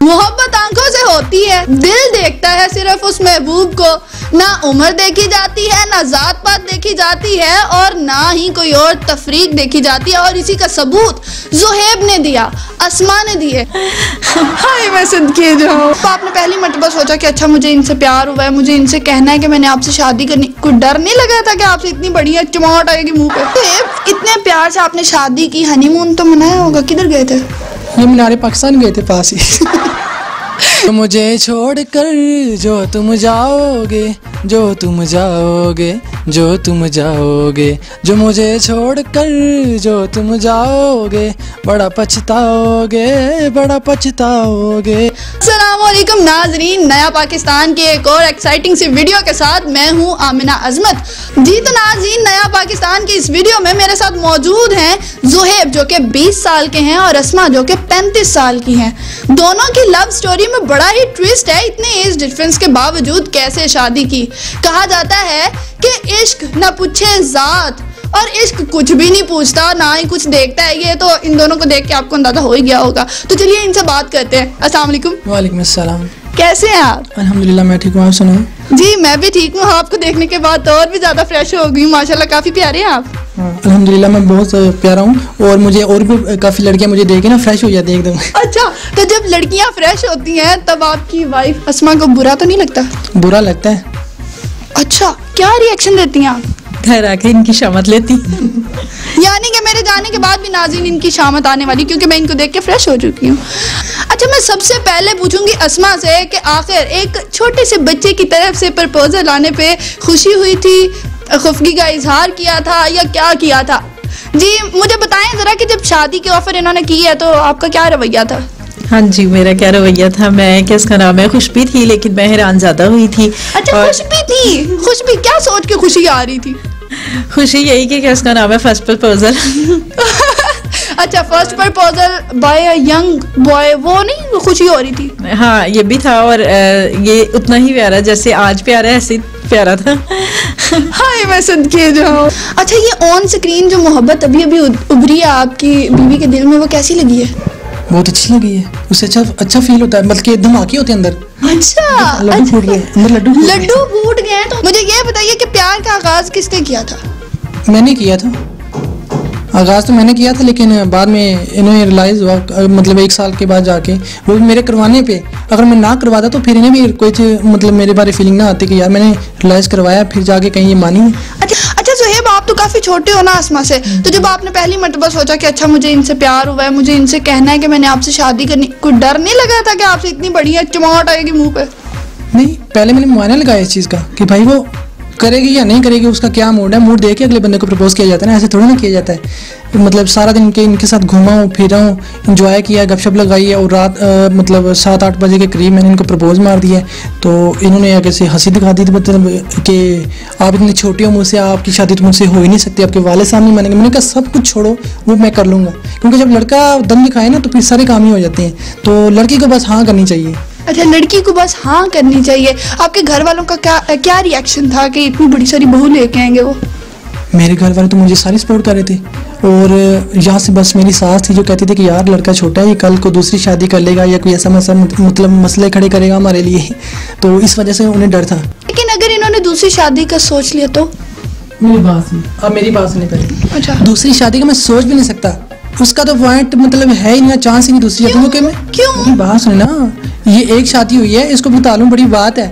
मोहब्बत आंखों से होती है, दिल देखता है सिर्फ उस महबूब को। ना उम्र देखी जाती है, ना जात पात देखी जाती है, और ना ही कोई और तफरीक देखी जाती है। और इसी का सबूत ज़ुहैब ने दिया, अस्मा ने दिए। हाय मैं सदके जाऊं। तो आपने पहली मर्तबा सोचा कि अच्छा मुझे इनसे प्यार हुआ है, मुझे इनसे कहना है कि मैंने आपसे शादी करनी, कोई डर नहीं लगा था कि आपसे इतनी बढ़िया चमाट आएगी मुंह पे? तो इतने प्यार से आपने शादी की, हनीमून तो मनाया होगा, किधर गए थे? ये मीनारे पाकिस्तान गए थे पास ही। तो मुझे छोड़कर जो तुम जाओगे, जो तुम जाओगे, जो तुम जाओगे, जो मुझे छोड़कर जो तुम जाओगे, बड़ा पछताओगे, बड़ा पछताओगे। अस्सलामुअलैकुम नाजरीन, नया पाकिस्तान की एक और एक्साइटिंग सी वीडियो के साथ मैं हूं आमिना अजमत जी। तो नाजरीन, नया पाकिस्तान की इस वीडियो में मेरे साथ मौजूद हैं ज़ुहैब जो कि 20 साल के हैं और अस्मा जो कि 35 साल की हैं। दोनों की लव स्टोरी में बड़ा ही ट्विस्ट है। इतने एज डिफरेंस के बावजूद कैसे शादी की? कहा जाता है कि इश्क न पूछे जात, और इश्क कुछ भी नहीं पूछता, ना ही कुछ देखता है। ये तो इन दोनों को देख के आपको अंदाजा हो ही गया होगा। तो चलिए इनसे बात करते हैं। अस्सलाम वालेकुम। वालेकुम अस्सलाम। कैसे हैं आप? अल्हम्दुलिल्लाह मैं ठीक हूँ, आप सुनाएं? जी मैं भी ठीक हूँ। आपको देखने के बाद तो और भी ज्यादा फ्रेश हो गई, माशाल्लाह काफी प्यारे हैं आप। अल्हम्दुलिल्लाह मैं बहुत प्यारा हूँ, और मुझे और भी काफ़ी लड़कियाँ मुझे देख के ना फ्रेश हो जाती हैं एकदम। अच्छा, तो जब लड़कियाँ फ्रेश होती हैं तब आपकी वाइफ अस्मा को बुरा तो नहीं लगता? बुरा लगता है। अच्छा, क्या रिएक्शन देती हैं आप? घर आके इनकी शामत लेती। यानी कि मेरे जाने के बाद भी नाज़रीन इनकी शामत आने वाली, क्योंकि मैं इनको देख के फ्रेश हो चुकी हूँ। अच्छा, मैं सबसे पहले पूछूंगी अस्मा से कि आखिर एक छोटे से बच्चे की तरफ से प्रपोजल आने पे खुशी हुई थी, खुफगी का इजहार किया था, या क्या किया था? जी मुझे बताएं जरा कि जब शादी की ऑफर इन्होंने की है तो आपका क्या रवैया था? हाँ जी, मेरा क्या रवैया था, मैं क्या इसका नाम है, खुशबी थी, लेकिन मैं हैरान ज्यादा हुई थी। अच्छा, खुशबी थी। खुशबी क्या सोच के खुशी आ रही थी? खुशी यही कि क्या इसका नाम है, फर्स्ट प्रपोजल। अच्छा, first proposal by a young boy, वो नहीं खुशी हो रही थी? हाँ ये भी था, और ये उतना ही प्यारा जैसे आज प्यारा है ऐसे प्यारा था। हाय मैं सदके जाऊं। अच्छा, ये ऑन स्क्रीन जो मोहब्बत अभी अभी उभरी है आपकी बीवी के दिल में, वो कैसी लगी है? बहुत अच्छी लगी है, उससे अच्छा फील होता है, बल्कि धमाके होते हैं अंदर। अच्छा, लड्डू फूट गए अंदर, लड्डू फूट गए हैं। तो मुझे ये बताइए कि प्यार का आगाज किसने किया था? मैंने किया था। आगाज़ तो मैंने किया था, लेकिन बाद में इन्हें रियलाइज़ हुआ, मतलब 1 साल के बाद जाके, वो भी मेरे करवाने पे। अगर मैं ना करवाता तो फिर इन्हें भी कोई मतलब मेरे बारे फीलिंग ना आती कि यार मैंने रियलाइज़ करवाया, फिर जाके कहीं ये मानी। अच्छा ज़ुहैब, आप तो काफ़ी छोटे हो ना अस्मा से, तो जब आपने पहली मर्तबा सोचा कि अच्छा मुझे इनसे प्यार हुआ है, मुझे इनसे कहना है कि मैंने आपसे शादी करनी, कोई डर नहीं लगा था कि आपसे इतनी बढ़िया चमाट आएगी मुँह पे? नहीं, पहले मैंने मायने लगाया इस चीज़ का कि भाई वो करेगी या नहीं करेगी, उसका क्या मूड है। मूड देख के अगले बंदे को प्रपोज किया जाता है ना, ऐसे थोड़ा ना किया जाता है। मतलब सारा दिन इनके साथ घूमा हूँ, फिरा हूँ, इंजॉय किया, गपशप लगाई है, और रात मतलब 7-8 बजे के करीब मैंने इनको प्रपोज मार दिया। तो इन्होंने आगे से हंसी दिखा दी थी, मतलब कि आप इतनी छोटी हो, मुझसे आपकी शादी तो मुझसे हो ही नहीं सकती, आपके वाले सामने मानेंगे। मैंने कहा सब कुछ छोड़ो, वो मैं कर लूँगा, क्योंकि जब लड़का दम दिखाए ना तो फिर सारे काम ही हो जाते हैं। तो लड़की को बस हाँ करनी चाहिए। अच्छा, लड़की को बस हाँ करनी चाहिए। आपके घर वालों का क्या रिएक्शन था कि इतनी बड़ी सारी बहू लेके आएंगे वो? मेरे घर वाले तो मुझे सारी सपोर्ट कर रहे थे, और यहाँ से बस मेरी सास थी जो कहती थी कि यार लड़का छोटा है, ये कल को दूसरी शादी कर लेगा या कोई ऐसा मतलब मसले खड़े करेगा हमारे लिए, तो इस वजह से उन्हें डर था। लेकिन अगर इन्होंने दूसरी शादी का सोच लिया तो? मेरी बात सुन, अब मेरी बात सुननी पड़ेगी। अच्छा, दूसरी शादी का मैं सोच भी नहीं सकता, उसका तो पॉइंट मतलब है ही नहीं, चांस ही नहीं दूसरी शादी के। क्यों? बात सुन ना, ये एक शादी हुई है, इसको बता लूं बड़ी बात है,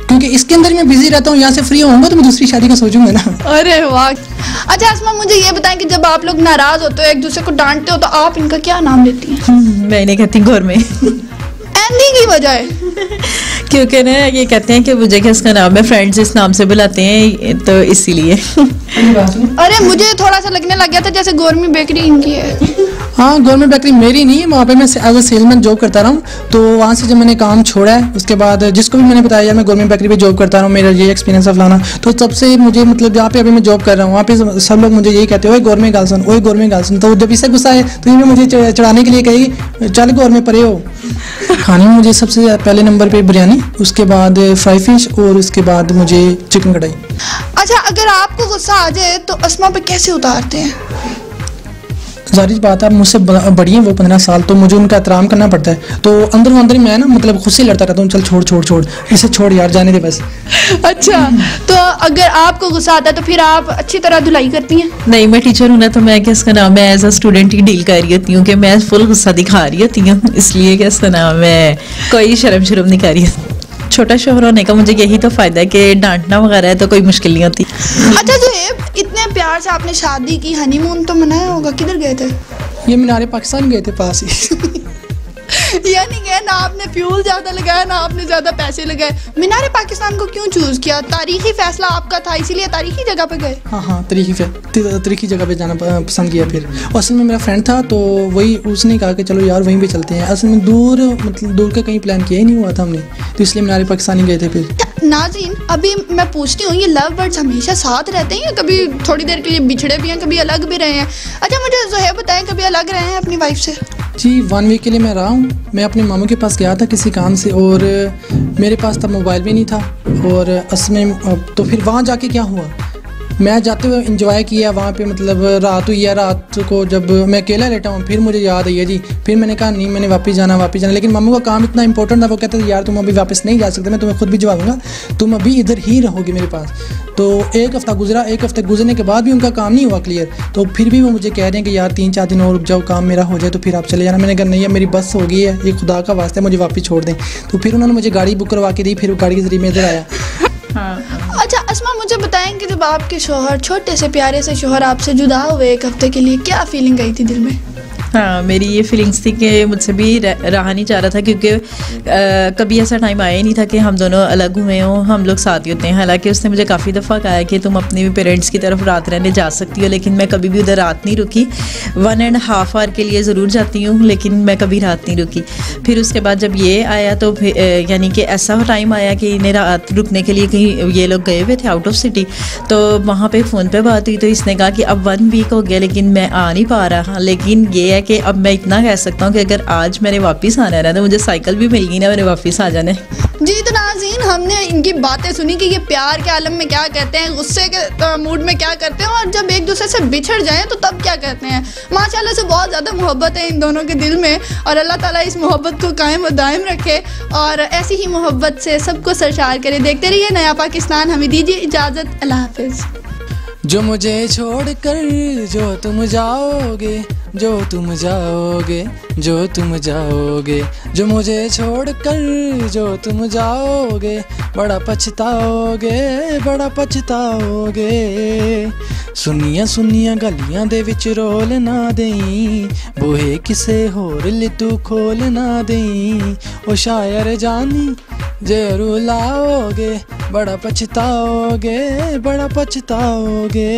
क्योंकि इसके अंदर मैं बिजी रहता हूँ, यहाँ से फ्री होऊंगा तो मैं दूसरी शादी का सोचूंगा ना। अरे वाह। अच्छा अस्मा, मुझे ये बताएं कि जब आप लोग नाराज होते हो, एक दूसरे को डांटते हो, तो आप इनका क्या नाम लेती हैं? मैं नहीं कहती घोर में। एंडी की वजह है? क्योंकि ना ये कहते हैं कि मुझे क्या इसका नाम है, फ्रेंड्स इस नाम से बुलाते हैं, तो इसीलिए। अरे मुझे थोड़ा सा लगने लग गया था जैसे गौरमी बेकरी इनकी है। हाँ, गवर्नमेंट बेकरी मेरी नहीं है, वहाँ पे मैं एज अ सेलमैन जॉब करता रहा हूँ। तो वहाँ से जब मैंने काम छोड़ा है, उसके बाद जिसको भी मैंने बताया यार मैं गवर्नमेंट बेकरी पे जॉब करता रहा हूँ, मेरा ये एक्सपीरियंस है फलाना, तो तब से मुझे मतलब जहाँ पे अभी मैं जॉब कर रहा हूँ वहाँ पे सब लोग मुझे यही कहते हैं, ओए गवर्नमेंट गार्सन, ओए गवर्नमेंट गार्सन। तो जब इससे गुस्सा है तो ये मुझे चढ़ाने के लिए कहेगी चल गवर्नमेंट परे हो। खाने में मुझे सबसे पहले नंबर पर बिरयानी, उसके बाद फ्राई फिश, और उसके बाद मुझे चिकन कढ़ाई। अच्छा, अगर आपको गुस्सा आ जाए तो अस्मा पे कैसे उतारते हैं? जारी बात है, मुझसे बड़ी हैं वो 15 साल, तो मुझे उनका एहतराम करना पड़ता है। तो अंदर ही मैं ना मतलब खुद से लड़ता रहता हूँ, चल छोड़ छोड़ छोड़, इसे छोड़ यार, जाने दे बस। अच्छा, तो अगर आपको गुस्सा आता है तो फिर आप अच्छी तरह धुलाई करती हैं? नहीं, मैं टीचर हूँ ना, तो मैं क्या इसका नाम है एज अ स्टूडेंट ही डील कर रही होती हूँ कि मैं फुल गुस्सा दिखा रही होती हूँ, इसलिए क्या इसका नाम है कोई शर्म नहीं कर रही। छोटा शोहर होने का मुझे यही तो फायदा है कि डांटना वगैरह है तो कोई मुश्किल नहीं होती। अच्छा ज़ोहैब, इतने प्यार से आपने शादी की, हनीमून तो मनाया होगा, किधर गए थे? ये मीनारे पाकिस्तान गए थे पास ही। यानी कि ना आपने फ्यूल ज़्यादा लगाया ना आपने ज़्यादा पैसे लगाए। मीनारे पाकिस्तान को क्यों चूज़ किया? तारीखी फैसला आपका था इसीलिए तारीखी जगह पे गए? हाँ, तारीखी जगह पे जाना पसंद किया। फिर असल में मेरा फ्रेंड था तो वही, उसने कहा कि चलो यार वहीं पे चलते हैं। असल में दूर का कहीं प्लान किया ही नहीं हुआ था हमने, तो इसलिए मीनारे पाकिस्तान ही गए थे। फिर नाज़रीन, अभी मैं पूछती हूँ, ये लव बर्ड्स हमेशा साथ रहते हैं या कभी थोड़ी देर के लिए बिछड़े भी हैं, कभी अलग भी रहे हैं? अच्छा, मुझे ज़ोहैब बताएं, कभी अलग रहे हैं अपनी वाइफ से? जी, 1 वीक के लिए मैं रहा हूँ। मैं अपने मामू के पास गया था किसी काम से, और मेरे पास तब मोबाइल भी नहीं था। और असल में तो फिर वहाँ जाके क्या हुआ, मैं जाते हुए इंजॉय किया वहाँ पे, मतलब रात हुई है। रात को जब मैं अकेला लेटा हूँ फिर मुझे याद आई है जी, फिर मैंने कहा नहीं, मैंने वापस जाना। लेकिन मम्मी का काम इतना इंपॉर्टेंट था, वो कहते थे यार तुम अभी वापस नहीं जा सकते, मैं तुम्हें खुद भी जवा दूँगा, तुम अभी इधर ही रहोगे मेरे पास। तो 1 हफ़्ता गुजरा, 1 हफ़्ते गुजरने के बाद भी उनका काम नहीं हुआ क्लियर। तो फिर भी वो मुझे कह रहे हैं कि यार 3-4 दिन और रुक जाओ, काम मेरा हो जाए तो फिर आप चले जाना। मैंने कहा नहीं, अब मेरी बस हो गई है, ये खुदा का वास्ता है, मुझे वापस छोड़ दें। तो फिर उन्होंने मुझे गाड़ी बुक करवा के दी, फिर गाड़ी के ज़रिए मैं इधर आया। अच्छा अस्मा, मुझे बताएं कि जब आपके शोहर, छोटे से प्यारे से शोहर आपसे जुदा हुए 1 हफ्ते के लिए, क्या फीलिंग गई थी दिल में? हाँ, मेरी ये फीलिंग्स थी कि मुझसे भी रहा नहीं जा रहा था, क्योंकि कभी ऐसा टाइम आया ही नहीं था कि हम दोनों अलग हुए हों, हम लोग साथ ही होते हैं। हालांकि उसने मुझे काफ़ी दफ़ा कहा है कि तुम अपने पेरेंट्स की तरफ रात रहने जा सकती हो, लेकिन मैं कभी भी उधर रात नहीं रुकी। 1.5 आवर के लिए ज़रूर जाती हूँ, लेकिन मैं कभी रात नहीं रुकी। फिर उसके बाद जब ये आया तो यानी कि ऐसा टाइम आया कि इन्हें रात रुकने के लिए कहीं ये लोग गए हुए थे आउट ऑफ सिटी, तो वहाँ पर फ़ोन पर बात हुई, तो इसने कहा कि अब 1 वीक हो गया लेकिन मैं आ नहीं पा रहा। लेकिन ये कि अब मैं इतना कह सकता हूँ कि अगर आज मैंने वापस आना है तो मुझे साइकिल भी मिल गई ना, मैंने वापस आ जाने। जी, तो नाज़रीन, हमने इनकी बातें सुनी कि ये प्यार के आलम में क्या कहते हैं, गुस्से के मूड में क्या करते हैं, और जब एक दूसरे से बिछड़ जाएं तो तब क्या कहते हैं। माशाल्लाह से बहुत ज़्यादा मोहब्बत है इन दोनों के दिल में, और अल्लाह ताला इस मोहब्बत को कायम व दायम रखे और ऐसी ही मोहब्बत से सबको सरशार करे। देखते रहिए नया पाकिस्तान। हमें दीजिए इजाज़त, अल्लाह हाफिज़। जो मुझे छोड़कर जो तुम जाओगे, जो तुम जाओगे, जो तुम जाओगे, जो मुझे छोड़कर जो तुम जाओगे, बड़ा पछताओगे, बड़ा पछताओगे। सुनिया सुनिया गलियां दे विच रोल ना देई, बूहे किसे होर ले तू खोल ना देई। ओ शायर जानी जे रुलाओगे, बड़ा पछताओगे, बड़ा पछताओगे।